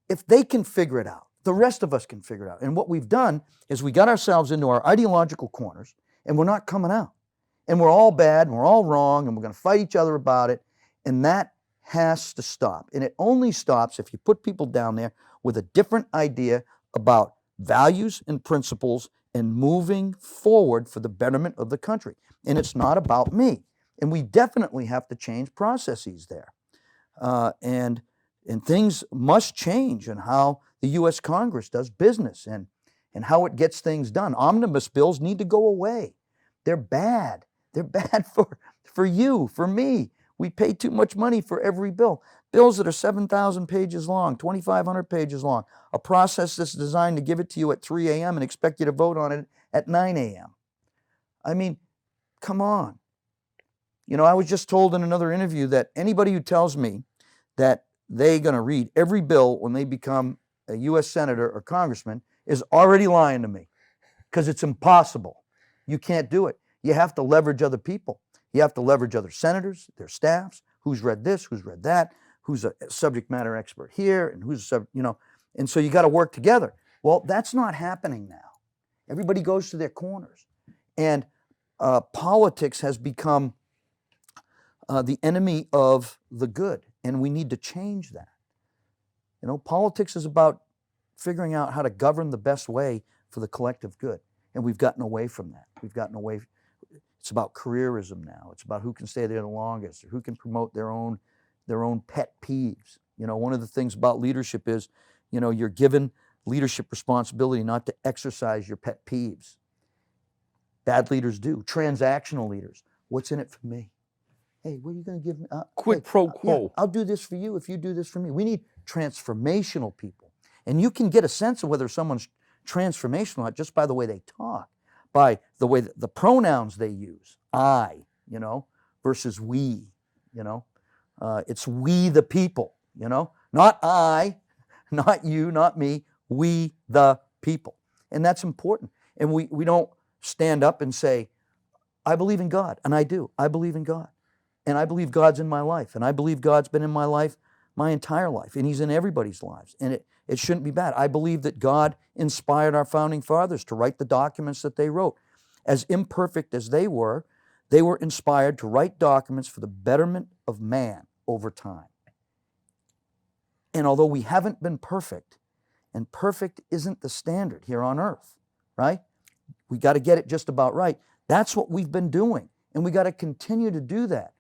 If they can figure it out, the rest of us can figure it out. And what we've done is we got ourselves into our ideological corners, and we're not coming out. And we're all bad, and we're all wrong, and we're going to fight each other about it. And that has to stop. And it only stops if you put people down there with a different idea about values and principles and moving forward for the betterment of the country. And it's not about me. And we definitely have to change processes there. And things must change in how the U.S. Congress does business and how it gets things done. Omnibus bills need to go away. They're bad. They're bad for you, for me. We pay too much money for every bill. Bills that are 7,000 pages long, 2,500 pages long, a process that's designed to give it to you at 3 a.m. and expect you to vote on it at 9 a.m. I mean, come on. You know, I was just told in another interview that anybody who tells me that they're going to read every bill when they become a U.S. senator or congressman is already lying to me, because it's impossible. You can't do it. You have to leverage other people. You have to leverage other senators, their staffs, who's read this, who's read that, who's a subject matter expert here, and who's, and so you got to work together. Well, that's not happening now. Everybody goes to their corners. And politics has become the enemy of the good, and we need to change that. You know, politics is about figuring out how to govern the best way for the collective good, and we've gotten away from that. We've gotten away. It's about careerism now. It's about who can stay there the longest, or who can promote their own pet peeves. You know, one of the things about leadership is, you know, you're given leadership responsibility not to exercise your pet peeves. Bad leaders do. Transactional leaders. What's in it for me? Hey, what are you going to give me? Quid pro quo. Yeah, I'll do this for you if you do this for me. We need transformational people. And you can get a sense of whether someone's transformational or not just by the way they talk, by the way the pronouns they use. I, you know, versus we, you know. It's we the people, you know. Not I, not you, not me. We the people. And that's important. And we don't stand up and say, I believe in God. And I do. I believe in God. And I believe God's in my life. And I believe God's been in my life my entire life. And He's in everybody's lives. And it shouldn't be bad. I believe that God inspired our founding fathers to write the documents that they wrote. As imperfect as they were inspired to write documents for the betterment of man over time. And although we haven't been perfect, and perfect isn't the standard here on earth, right? We got to get it just about right. That's what we've been doing. And we got to continue to do that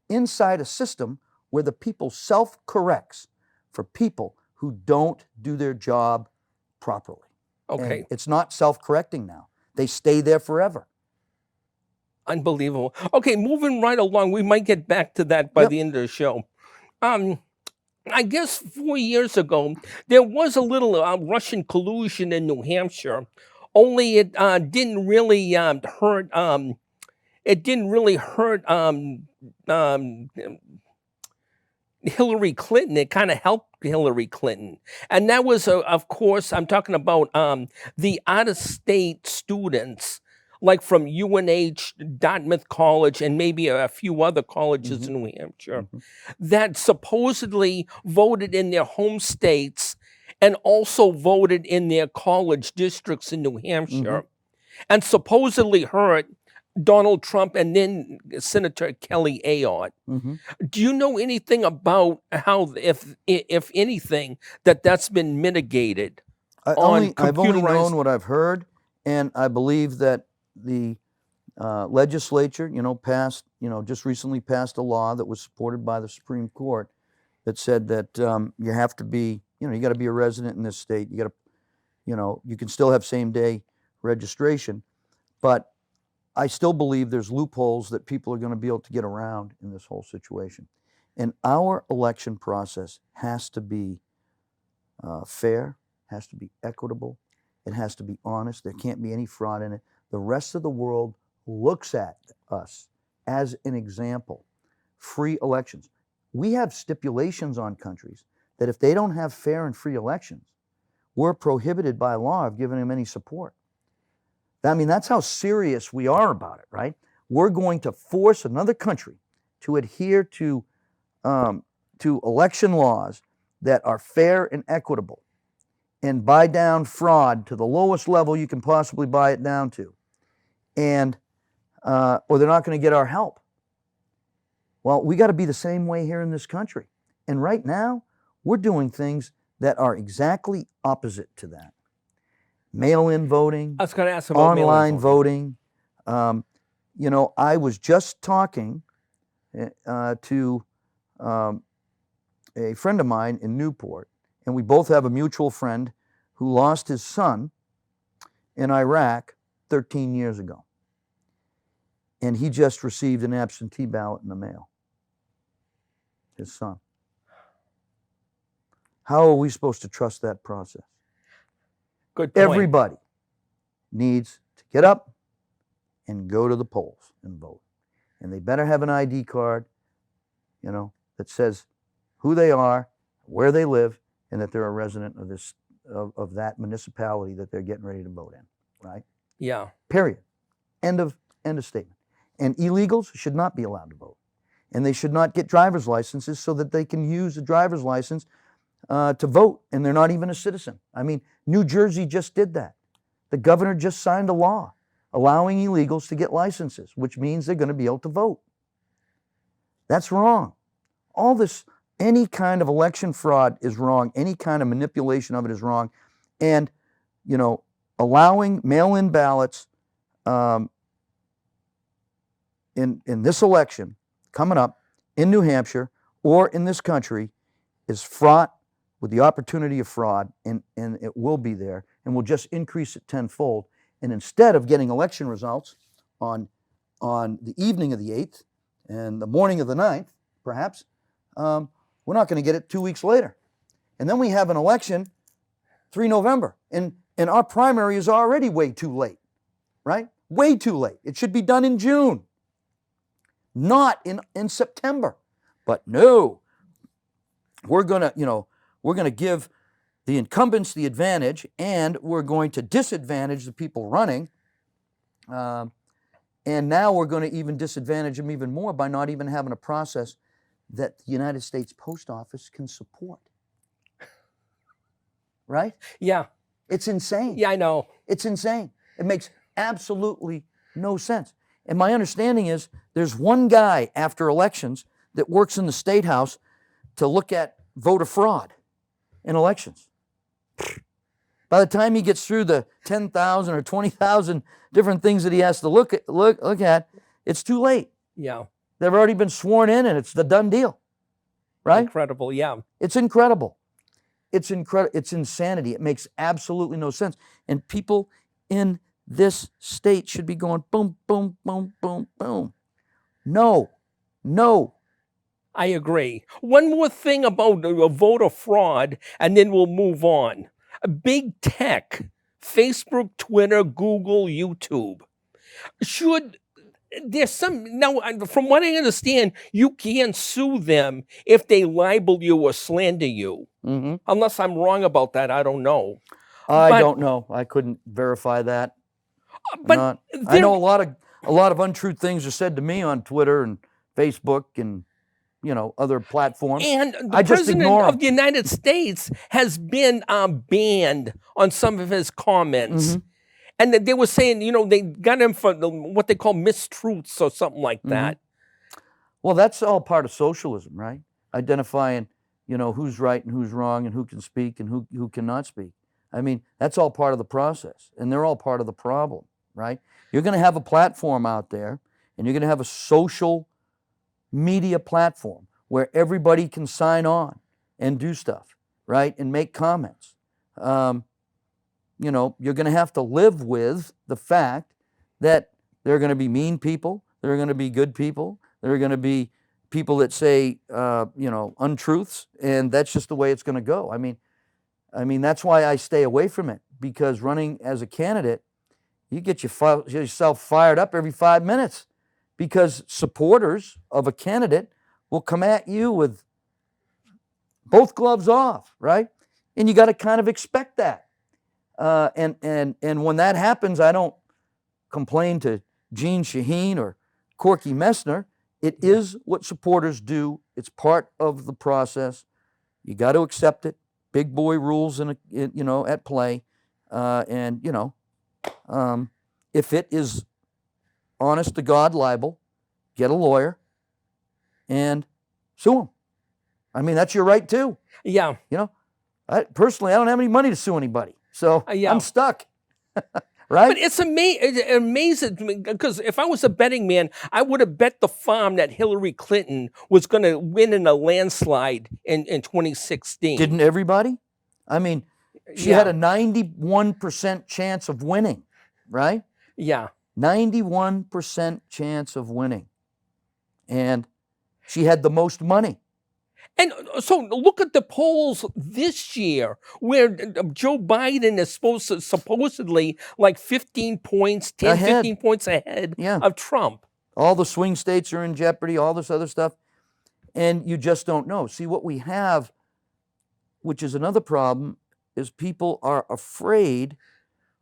inside a system where the people self-corrects for people who don't do their job properly. Okay. And it's not self-correcting now. They stay there forever. Unbelievable. Okay, moving right along. We might get back to that by the end of the show. I guess 4 years ago, there was a little Russian collusion in New Hampshire, only it didn't really hurt. It didn't really hurt Hillary Clinton. It kind of helped Hillary Clinton. And that was, of course, I'm talking about the out-of-state students, like from UNH, Dartmouth College, and maybe a few other colleges in New Hampshire, that supposedly voted in their home states and also voted in their college districts in New Hampshire, and supposedly hurt Donald Trump and then Senator Kelly Ayotte. Do you know anything about how, if anything, that's been mitigated? I've only known what I've heard, and I believe that the legislature, passed, just recently passed a law that was supported by the Supreme Court that said that you have to be, you got to be a resident in this state. You got to, you can still have same-day registration, but I still believe there's loopholes that people are going to be able to get around in this whole situation. And our election process has to be fair, has to be equitable, it has to be honest. There can't be any fraud in it. The rest of the world looks at us as an example. Free elections. we have stipulations on countries that if they don't have fair and free elections, we're prohibited by law of giving them any support. I mean, that's how serious we are about it, right? We're going to force another country to adhere to election laws that are fair and equitable, and buy down fraud to the lowest level you can possibly buy it down to, and or they're not going to get our help. Well, we got to be the same way here in this country. And right now, we're doing things that are exactly opposite to that. Mail-in voting, I was going to ask about mail-in online voting. You know, I was just talking to a friend of mine in Newport, and we both have a mutual friend who lost his son in Iraq 13 years ago. And he just received an absentee ballot in the mail. His son. How are we supposed to trust that process? Good point. Everybody needs to get up and go to the polls and vote. And they better have an ID card, you know, that says who they are, where they live, and that they're a resident of this of that municipality that they're getting ready to vote in, right? Yeah. Period. End of statement. And illegals should not be allowed to vote. And they should not get driver's licenses so that they can use a driver's license to vote, and they're not even a citizen. I mean, New Jersey just did that. The governor just signed a law allowing illegals to get licenses, which means they're going to be able to vote. That's wrong. All this, any kind of election fraud is wrong. Any kind of manipulation of it is wrong. And, you know, allowing mail-in ballots in this election coming up in New Hampshire or in this country is fraught with the opportunity of fraud, and it will be there, and we'll just increase it tenfold. And instead of getting election results on the evening of the 8th and the morning of the 9th, perhaps, we're not going to get it 2 weeks later. And then we have an election 3 November, and our primary is already way too late, right? Way too late. It should be done in June, not in September. But no, we're going to give the incumbents the advantage, and we're going to disadvantage the people running. And now we're going to even disadvantage them even more by not even having a process that the United States Post Office can support. Right? Yeah. It's insane. Yeah, I know. It's insane. It makes absolutely no sense. And my understanding is there's one guy after elections that works in the State House to look at voter fraud in elections. By the time he gets through the 10,000 or 20,000 different things that he has to look at, it's too late. Yeah. They've already been sworn in, and it's the done deal. Right? Incredible, yeah. It's incredible. It's incredible. It's insanity. It makes absolutely no sense. And people in this state should be going boom, boom, boom, boom, boom. No. I agree. One more thing about voter fraud, and then we'll move on. Big tech, Facebook, Twitter, Google, YouTube. There's some, now, from what I understand, you can't sue them if they libel you or slander you. Mm-hmm. Unless I'm wrong about that, I don't know. I don't know. I couldn't verify that. But I know a lot of untrue things are said to me on Twitter and Facebook and other platforms. And I the just president ignore 'em. of the United States has been banned on some of his comments. Mm-hmm. And they were saying, they got him for what they call mistruths or something like that. Well, that's all part of socialism, right? Identifying, who's right and who's wrong and who can speak and who cannot speak. I mean, that's all part of the process, and they're all part of the problem, right? You're going to have a platform out there, and you're going to have a social media platform where everybody can sign on and do stuff, right? And make comments. You're going to have to live with the fact that there are going to be mean people, there are going to be good people, there are going to be people that say, untruths, and that's just the way it's going to go. I mean, that's why I stay away from it, because running as a candidate, you get yourself fired up every 5 minutes, because supporters of a candidate will come at you with both gloves off, right? And you got to kind of expect that. And when that happens, I don't complain to Gene Shaheen or Corky Messner. It is what supporters do. It's part of the process. You got to accept it. Big boy rules at play, if it is honest to God libel, get a lawyer and sue them. I mean, that's your right too. Yeah. Personally, I don't have any money to sue anybody, so Yeah. I'm stuck. Right? But it's amazing because if I was a betting man, I would have bet the farm that Hillary Clinton was going to win in a landslide in 2016. Didn't everybody? I mean, she had a 91% chance of winning, right? Yeah. 91% chance of winning. And she had the most money. And so look at the polls this year where Joe Biden is supposedly like 15 points, 10, Ahead. 15 points ahead Yeah. of Trump. All the swing states are in jeopardy, all this other stuff. And you just don't know. See, what we have, which is another problem, is people are afraid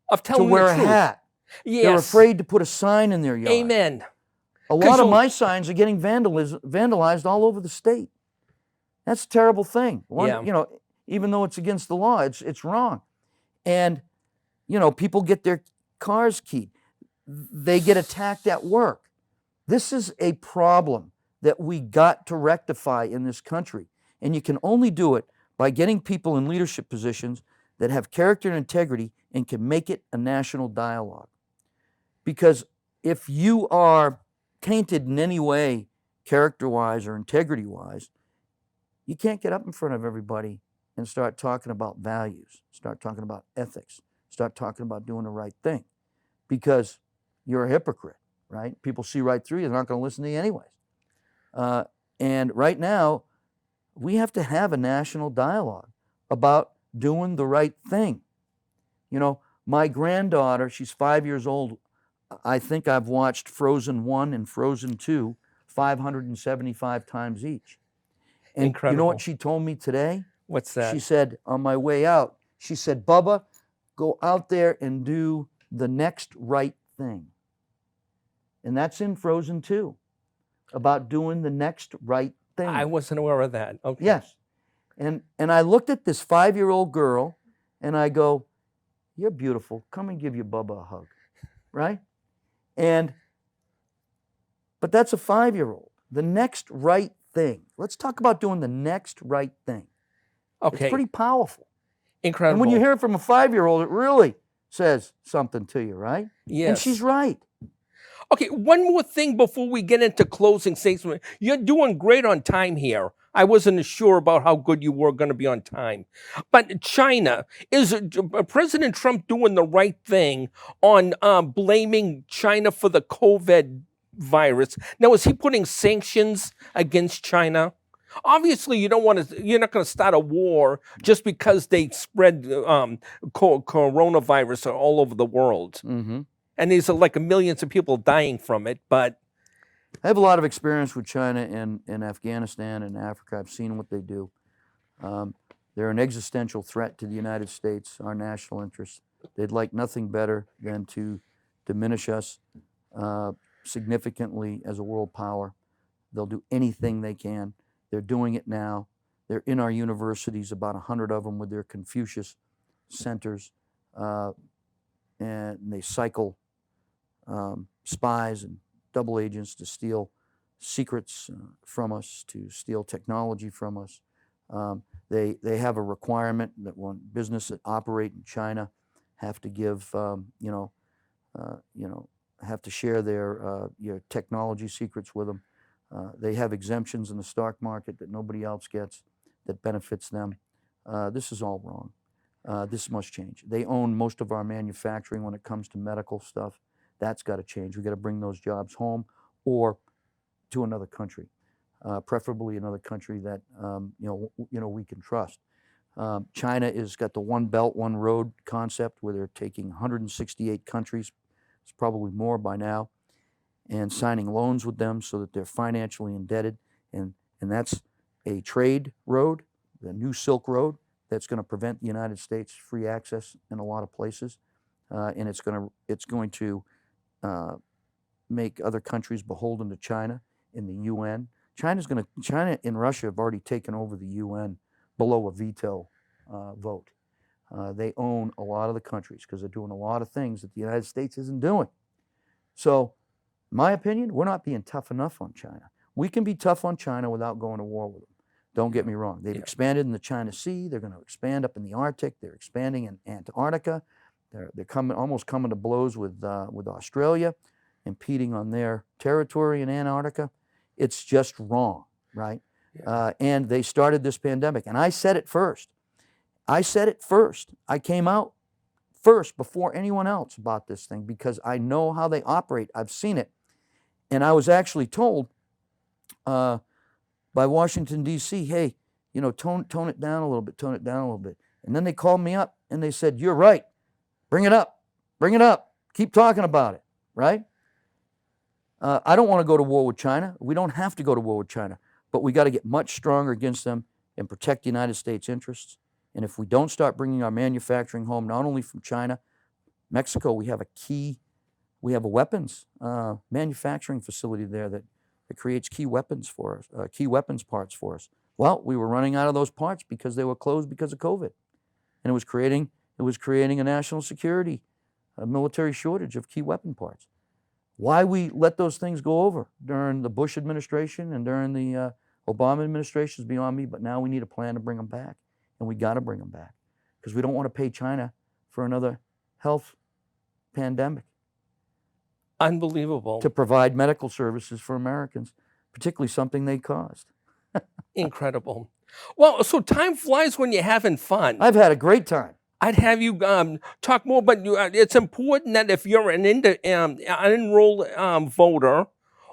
Of to telling wear the a truth. hat. Yes. They're afraid to put a sign in their yard. Amen. A lot of my signs are getting vandalized all over the state. That's a terrible thing. Even though it's against the law, it's wrong. And, people get their cars keyed. They get attacked at work. This is a problem that we got to rectify in this country. And you can only do it by getting people in leadership positions that have character and integrity and can make it a national dialogue. Because if you are tainted in any way, character-wise or integrity-wise, you can't get up in front of everybody and start talking about values, start talking about ethics, start talking about doing the right thing, because you're a hypocrite, right? People see right through you. They're not going to listen to you anyways. And right now, we have to have a national dialogue about doing the right thing. My granddaughter, she's 5 years old. I think I've watched Frozen 1 and Frozen 2 575 times each. And Incredible. You know what she told me today? What's that? She said, on my way out, she said, Bubba, go out there and do the next right thing. And that's in Frozen 2, about doing the next right thing. I wasn't aware of that. Okay. Yes. And I looked at this 5-year-old girl and I go, you're beautiful. Come and give your Bubba a hug. Right? But that's a 5-year-old. The next right thing. Let's talk about doing the next right thing. Okay. It's pretty powerful. Incredible. And when you hear it from a 5-year-old, it really says something to you, right? Yes. And she's right. Okay, one more thing before we get into closing statement. You're doing great on time here. I wasn't sure about how good you were going to be on time. But China, is President Trump doing the right thing on blaming China for the COVID virus? Now, is he putting sanctions against China? Obviously, you're not going to start a war just because they spread coronavirus all over the world. Mm-hmm. And there's like millions of people dying from it, but I have a lot of experience with China and Afghanistan and Africa. I've seen what they do. They're an existential threat to the United States, our national interests. They'd like nothing better than to diminish us significantly as a world power. They'll do anything they can. They're doing it now. They're in our universities, about 100 of them with their Confucius centers, and they cycle spies and double agents to steal secrets from us, to steal technology from us. They have a requirement that one business that operate in China have to give have to share their your technology secrets with them. They have exemptions in the stock market that nobody else gets that benefits them. This is all wrong. This must change. They own most of our manufacturing when it comes to medical stuff. That's got to change. We've got to bring those jobs home or to another country, preferably another country that we can trust. China has got the one belt, one road concept where they're taking 168 countries, it's probably more by now, and signing loans with them so that they're financially indebted. And that's a trade road. the new Silk Road that's going to prevent the United States free access in a lot of places, and it's going to make other countries beholden to China in the UN. China and Russia have already taken over the UN below a veto vote. They own a lot of the countries because they're doing a lot of things that the United States isn't doing. So, in my opinion, we're not being tough enough on China. We can be tough on China without going to war with them. Don't get me wrong. They've expanded in the China Sea. They're going to expand up in the Arctic. They're expanding in Antarctica. They're almost coming to blows with Australia, impeding on their territory in Antarctica. It's just wrong, right? Yeah. And they started this pandemic. And I said it first. I came out first before anyone else about this thing because I know how they operate. I've seen it. And I was actually told by Washington, D.C., hey, tone it down a little bit, And then they called me up and they said, you're right. Bring it up. Keep talking about it, right? I don't want to go to war with China. We don't have to go to war with China, but we got to get much stronger against them and protect the United States interests. And if we don't start bringing our manufacturing home, not only from China, Mexico, we have a weapons manufacturing facility there that creates key weapons parts for us. Well, we were running out of those parts because they were closed because of COVID. And it was creating a national security, a military shortage of key weapon parts. Why we let those things go over during the Bush administration and during the Obama administration is beyond me, but now we need a plan to bring them back. And we got to bring them back because we don't want to pay China for another health pandemic. Unbelievable. To provide medical services for Americans, particularly something they caused. Incredible. Well, so time flies when you're having fun. I've had a great time. I'd have you talk more, but it's important that if you're an unenrolled voter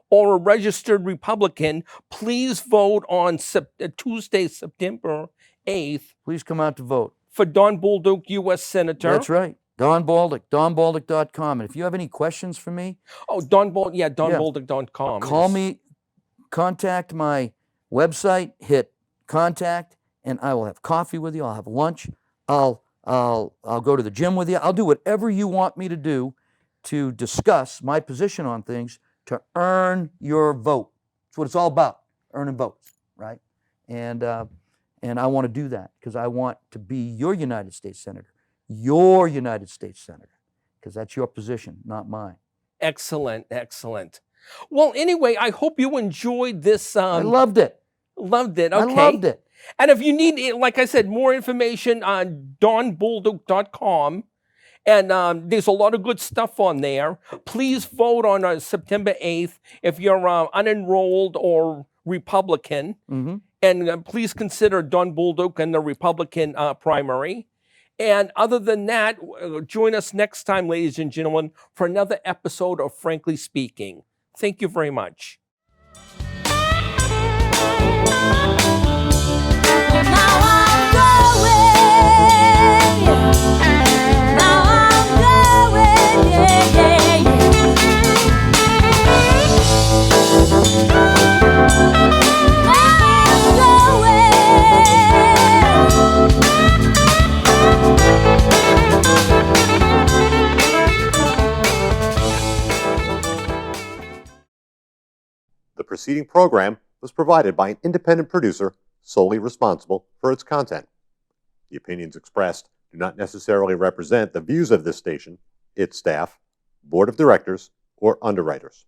or a registered Republican, please vote on Tuesday, September 8th. Please come out to vote. For Don Bolduc, U.S. Senator. That's right. Don Bolduc, donbolduc.com. And if you have any questions for me. Oh, donbolduc.com. Call me, contact my website, hit contact, and I will have coffee with you. I'll have lunch. I'll go to the gym with you. I'll do whatever you want me to do to discuss my position on things to earn your vote. That's what it's all about, earning votes, right? And I want to do that because I want to be your United States Senator. Your United States Senator, because that's your position, not mine. Excellent. Well, anyway, I hope you enjoyed this. I loved it. Okay. I loved it. And if you need, like I said, more information on donbolduc.com, and there's a lot of good stuff on there. Please vote on September 8th if you're unenrolled or Republican. Mm-hmm. And please consider Don Bolduc in the Republican primary. And other than that, join us next time, ladies and gentlemen, for another episode of Frankly Speaking. Thank you very much. The preceding program was provided by an independent producer solely responsible for its content. The opinions expressed do not necessarily represent the views of this station, its staff, board of directors, or underwriters.